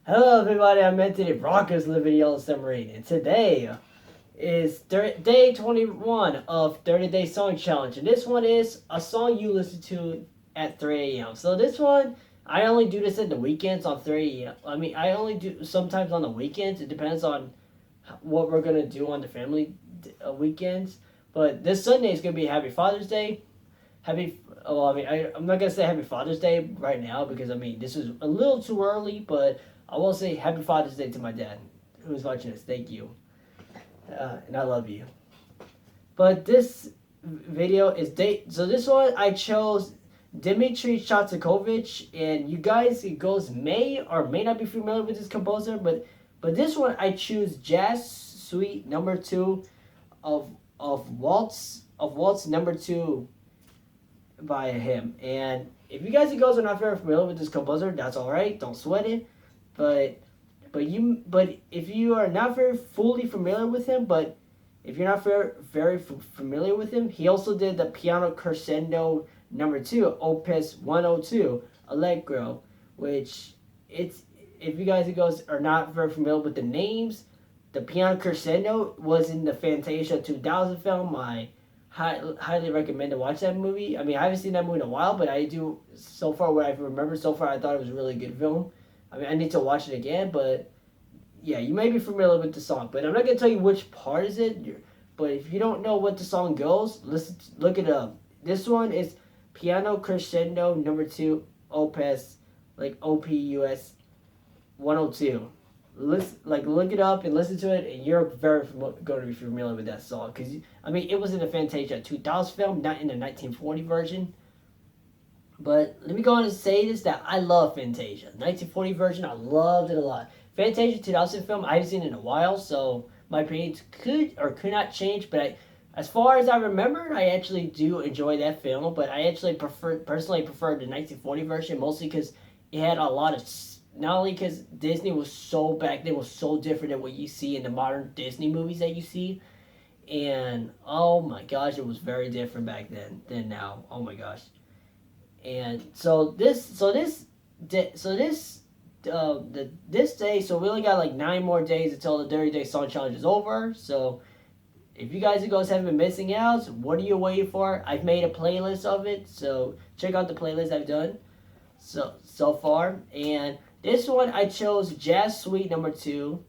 Hello everybody, I'm Dmitri, Rockers Living Yellow Submarine, and today is day 21 of 30 Day Song Challenge, and this one is a song you listen to at 3 a.m. So this one, I only do this at the weekends on 3 a.m. I mean, I only do sometimes on the weekends. It depends on what we're going to do on the family weekends. But this Sunday is going to be Happy Father's Day. I'm not going to say Happy Father's Day right now because, I mean, this is a little too early, but I will say Happy Father's Day to my dad, who's watching this. Thank you, and I love you. But this video is date. So this one I chose Dmitri Shostakovich, and you guys, it goes may or may not be familiar with this composer, but this one I choose Jazz Suite Number Two of Waltz Number Two by him. And if you guys and girls are not very familiar with this composer, that's all right. Don't sweat it. But if you are not very fully familiar with him, but if you're not very familiar with him, he also did the Piano Crescendo Number Two, Opus 102, Allegro, which it's if you guys and girls are not very familiar with the names, the Piano Crescendo was in the Fantasia 2000 film. I highly recommend to watch that movie. I mean, I haven't seen that movie in a while, but I do. So far, what I've remembered so far, I thought it was a really good film. I mean, I need to watch it again, but yeah, you may be familiar with the song, but I'm not gonna tell you which part is it. But if you don't know what the song goes, look it up. This one is Piano Crescendo Number Two, Opus, like OPUS 102. Look it up and listen to it, and you're going to be familiar with that song because I mean it was in the Fantasia 2000 film, not in the 1940 version. But let me go on and say this, that I love Fantasia. 1940 version, I loved it a lot. Fantasia 2000 film, I haven't seen it in a while, so my opinions could or could not change. But as far as I remember, I actually do enjoy that film. But I actually personally prefer the 1940 version, mostly because it had a lot of, not only because Disney was so back then was so different than what you see in the modern Disney movies that you see. And oh my gosh, it was very different back then than now. Oh my gosh. And this day, so we only got like 9 more days until the 30 Day Song Challenge is over. So if you guys haven't been missing out, what are you waiting for? I've made a playlist of it, so check out the playlist I've done so far. And this one I chose Jazz Suite Number Two,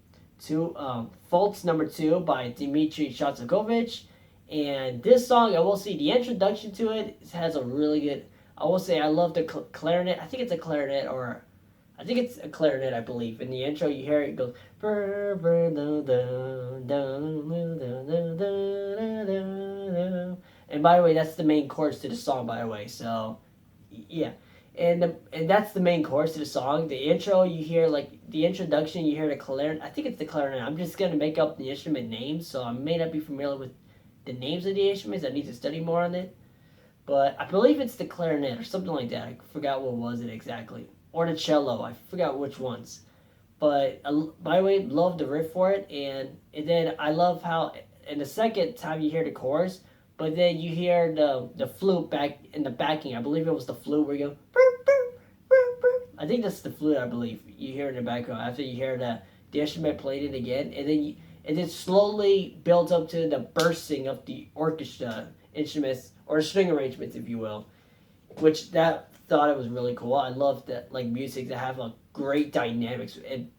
Waltz Number Two by Dmitri Shostakovich. And this song, I will say the introduction to it has a really good. I will say I love the clarinet. I think it's a clarinet, or I think it's a clarinet, I believe. In the intro, you hear it goes. And by the way, that's the main chorus to the song, by the way. So, yeah. And that's the main chorus to the song. The intro, you hear, like, the introduction, you hear the clarinet. I think it's the clarinet. I'm just going to make up the instrument names, so I may not be familiar with the names of the instruments. I need to study more on it. But I believe it's the clarinet or something like that. I forgot what was it exactly. Or the cello. I forgot which ones. But by the way, love the riff for it. And then I love how in the second time you hear the chorus, but then you hear the flute back in the backing. I believe it was the flute where you go. Burp, burp, burp, burp. I think that's the flute. I believe you hear in the background after you hear the instrument played it again, and then slowly builds up to the bursting of the orchestra instruments or string arrangements, if you will, which that thought it was really cool. I love that, like, music that have a great dynamics and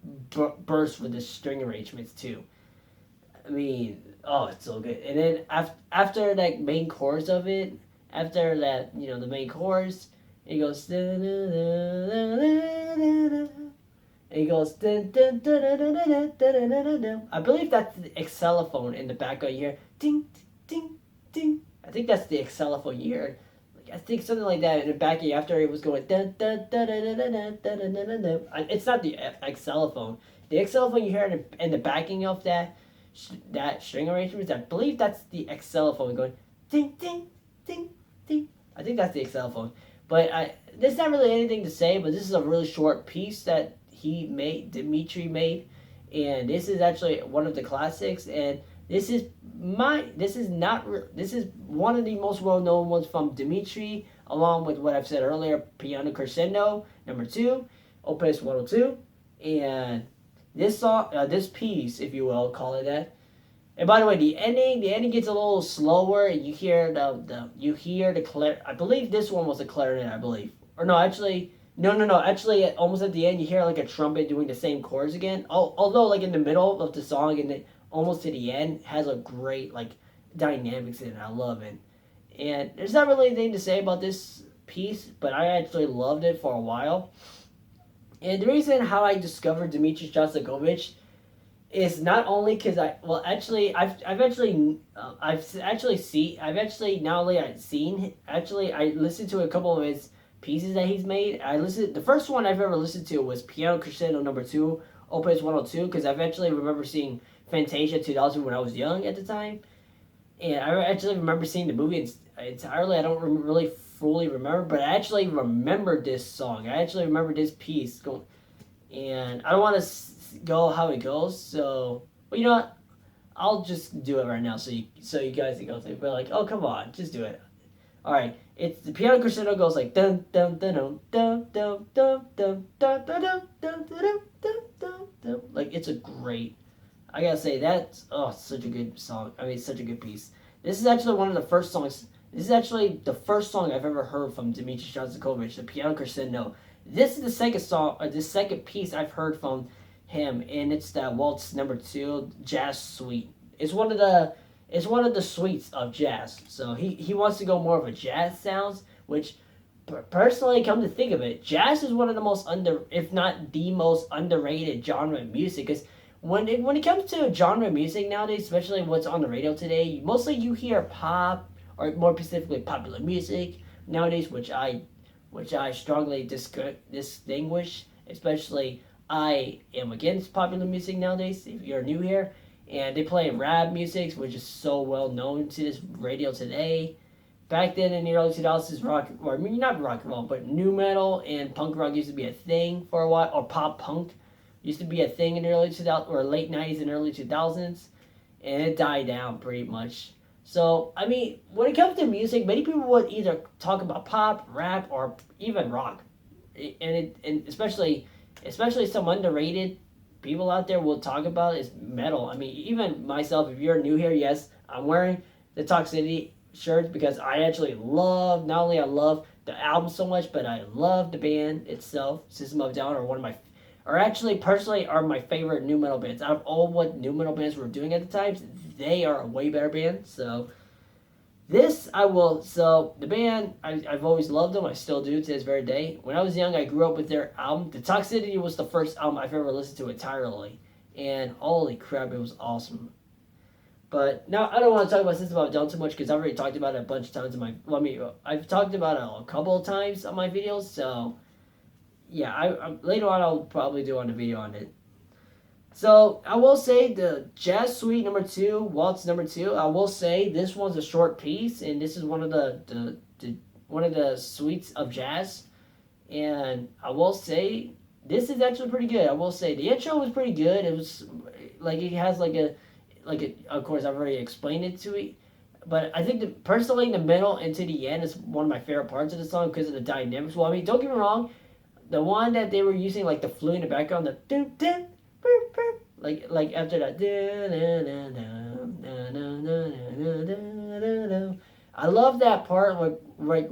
burst with the string arrangements too. I mean, oh, it's so good. And then after that main chorus of it, after that, the main chorus, it goes. And he goes. I believe that's the xylophone in the background. You hear ding, ding, ding. I think that's the xylophone you hear. I think something like that in the back after it was going. It's not the xylophone. The xylophone you hear in the backing of that string arrangement. I believe that's the xylophone going ding ding ding ding. I think that's the xylophone. But there's not really anything to say. But this is a really short piece that Dmitri made, and this is actually one of the classics. And this is one of the most well-known ones from Dmitri, along with what I've said earlier, Piano Crescendo Number Two, Opus 102. And this song, this piece, if you will, call it that. And by the way, the ending gets a little slower, and you hear the I believe this one was a clarinet, I believe, or no, actually, no, actually, almost at the end, you hear like a trumpet doing the same chords again. Although, like in the middle of the song and almost to the end, has a great like dynamics in it. I love it, and there's not really anything to say about this piece, but I actually loved it for a while. And the reason how I discovered Dmitri Shostakovich is not only because I've actually not only I've seen, actually I listened to a couple of his pieces that he's made. The first one I've ever listened to was Piano Crescendo Number 2, Opus 102, because I've actually remember seeing Fantasia 2000 when I was young at the time, and I actually remember seeing the movie entirely. I don't really fully remember, but I actually remember this song. I actually remember this piece going, and I don't want to go how it goes. So, well, you know what? I'll just do it right now, so you guys can go through. But like, oh come on, just do it. All right, it's the piano crescendo goes like dun dun dun dun dun dun dun dun dun dun dun dun dun dun dun. Like it's a great. I gotta say that's such a good song. I mean, such a good piece. This is actually one of the first songs. This is actually the first song I've ever heard from Dmitri Shostakovich, the piano crescendo. This is the second song, or the second piece I've heard from him, and it's that Waltz Number 2 jazz suite. It's one of the suites of jazz. So he wants to go more of a jazz sounds, which personally, come to think of it, jazz is one of the most if not the most underrated genre of music. Because when it comes to genre music nowadays, especially what's on the radio today, mostly you hear pop, or more specifically popular music nowadays, which I strongly distinguish. Especially, I am against popular music nowadays. If you're new here, and they play rap music, which is so well known to this radio today. Back then in the early 2000s, not rock and roll, but new metal and punk rock used to be a thing for a while, or pop punk used to be a thing in the early 2000s, or late 90s and early 2000s, and it died down pretty much. So, I mean, when it comes to music, many people would either talk about pop, rap, or even rock. And especially some underrated people out there will talk about is metal. I mean, even myself, if you're new here, yes, I'm wearing the Toxicity shirts because I actually love, not only I love the album so much, but I love the band itself. System of a Down are my favorite new metal bands. Out of all what new metal bands were doing at the time, they are a way better band. So the band, I've always loved them. I still do to this very day. When I was young, I grew up with their album. The Toxicity was the first album I've ever listened to entirely. And holy crap, it was awesome. But now, I don't want to talk about System of a Down too much because I've already talked about it a bunch of times I've talked about it a couple of times on my videos. So, yeah, I later on I'll probably do on a video on it. So I will say the Jazz Suite Number 2, Waltz Number 2. I will say this one's a short piece, and this is one of the suites of jazz. And I will say this is actually pretty good. I will say the intro was pretty good. It was like it has of course I've already explained it to it, but I think personally the middle and to the end is one of my favorite parts of the song because of the dynamics. Well, I mean, don't get me wrong, the one that they were using like the flute in the background, the doo doo. Like after that, I love that part. Like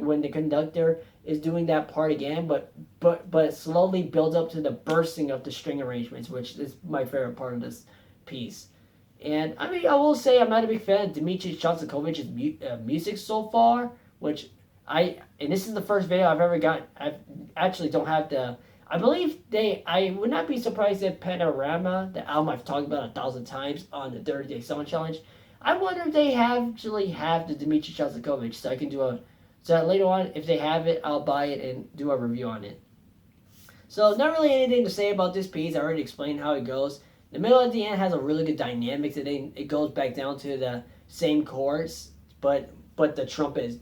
when the conductor is doing that part again, but it slowly builds up to the bursting of the string arrangements, which is my favorite part of this piece. And I mean, I will say I'm not a big fan of Dmitri Shostakovich's music so far, and this is the first video I've ever gotten. I actually don't have the. I believe I would not be surprised if Panorama, the album I've talked about 1,000 times on the 30-Day Song Challenge, I wonder if they actually have the Dmitri Shostakovich, so I can so that later on, if they have it, I'll buy it and do a review on it. So, not really anything to say about this piece. I already explained how it goes. The middle at the end has a really good dynamics, and then it goes back down to the same chords, but the trumpet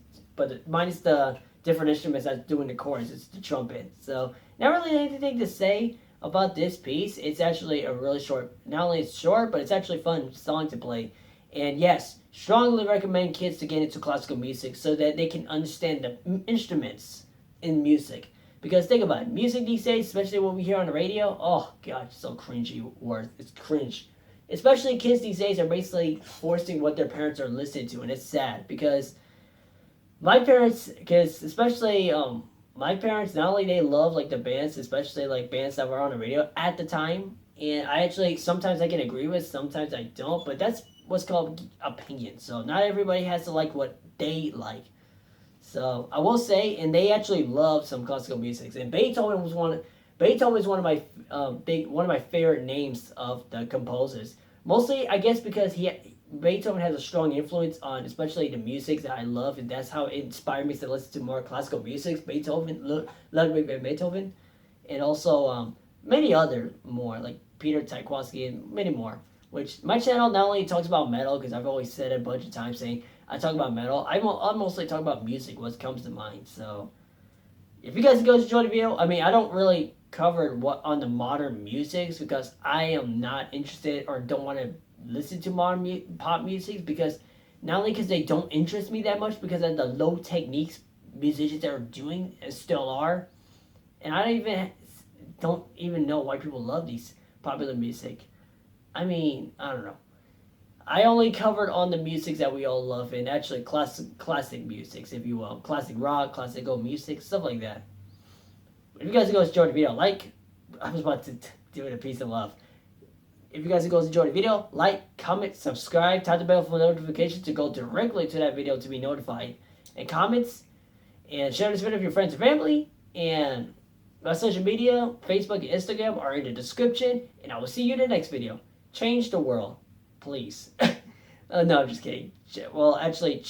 minus the different instruments that's doing the chords. It's the trumpet. So, not really anything to say about this piece. It's actually a really short, not only it's short, but it's actually a fun song to play. And yes, strongly recommend kids to get into classical music so that they can understand the instruments in music. Because think about it, music these days, especially what we hear on the radio, oh god, it's so cringy word. It's cringe. Especially kids these days are basically forcing what their parents are listening to, and it's sad because my parents, because especially my parents, not only they love like the bands, especially like bands that were on the radio at the time, and I actually sometimes I can agree with, sometimes I don't, but that's what's called opinion. So not everybody has to like what they like. So I will say, and they actually love some classical music. And Beethoven was one. Beethoven is one of my one of my favorite names of the composers. Mostly, I guess, because Beethoven has a strong influence on, especially the music that I love, and that's how it inspired me to listen to more classical music. Ludwig van Beethoven, and also many other more like Peter Tchaikovsky and many more. Which my channel not only talks about metal, because I've always said it a bunch of times saying I talk about metal. I'm mostly talking about music, what comes to mind. So if you guys enjoy the video, I mean, I don't really cover what on the modern musics because I am not interested or don't want to listen to modern pop music, because not only because they don't interest me that much because of the low techniques musicians are doing and still are, and I don't even know why people love these popular music. I mean, I don't know. I only covered on the musics that we all love, and actually classic musics, if you will. Classic rock, classical music, stuff like that. If you guys enjoy the video, like, I was about to do it a piece of love. If you guys enjoy the video, like, comment, subscribe, tap the bell for notifications to go directly to that video to be notified. And comments, and share this video with your friends and family. And my social media, Facebook and Instagram, are in the description. And I will see you in the next video. Change the world, please. No, I'm just kidding. Well, actually,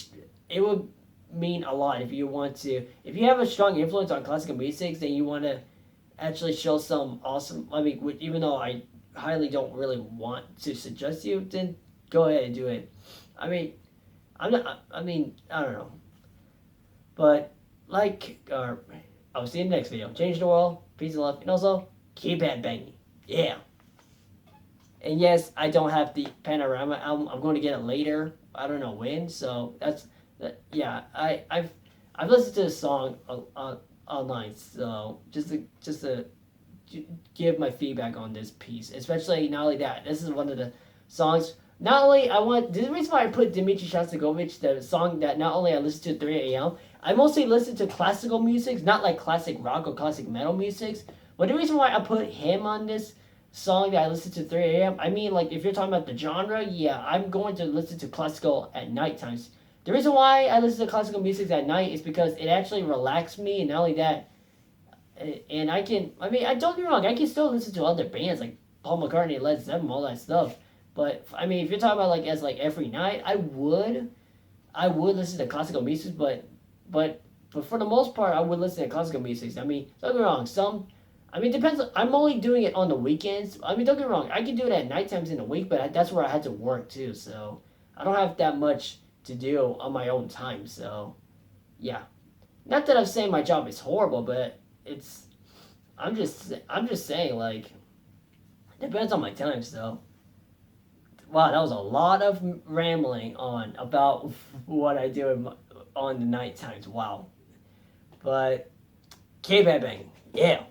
it would mean a lot if you want to. If you have a strong influence on classical music, then you want to actually show some awesome. I mean, even though I highly don't really want to suggest you, then go ahead and do it. I mean, I'm not. I mean, I don't know. But I'll see you in the next video. Change the world, peace and love, and also keep it banging. Yeah. And yes, I don't have the Panorama album. I'm going to get it later. I don't know when. So yeah. I've listened to the song online. So just to give my feedback on this piece, especially not only that. This is one of the songs. Not only the reason why I put Dmitri Shostakovich, the song that not only I listen to at 3 a.m. I mostly listen to classical music, not like classic rock or classic metal music. But the reason why I put him on this song that I listen to 3 a.m. I mean, like, if you're talking about the genre, yeah, I'm going to listen to classical at night times. The reason why I listen to classical music at night is because it actually relaxes me, and not only that, and I don't get me wrong, I can still listen to other bands like Paul McCartney, Led Zeppelin, all that stuff. But I mean, if you're talking about like as like every night, I would listen to classical music, but for the most part, I would listen to classical music. I mean, don't get me wrong, it depends. I'm only doing it on the weekends. I mean, don't get me wrong. I can do it at night times in the week, but that's where I had to work too. So I don't have that much to do on my own time. So yeah, not that I'm saying my job is horrible, but I'm just saying, like, it depends on my time. So wow, that was a lot of rambling on about what I do on the night times. Wow, but keep it banging. Yeah.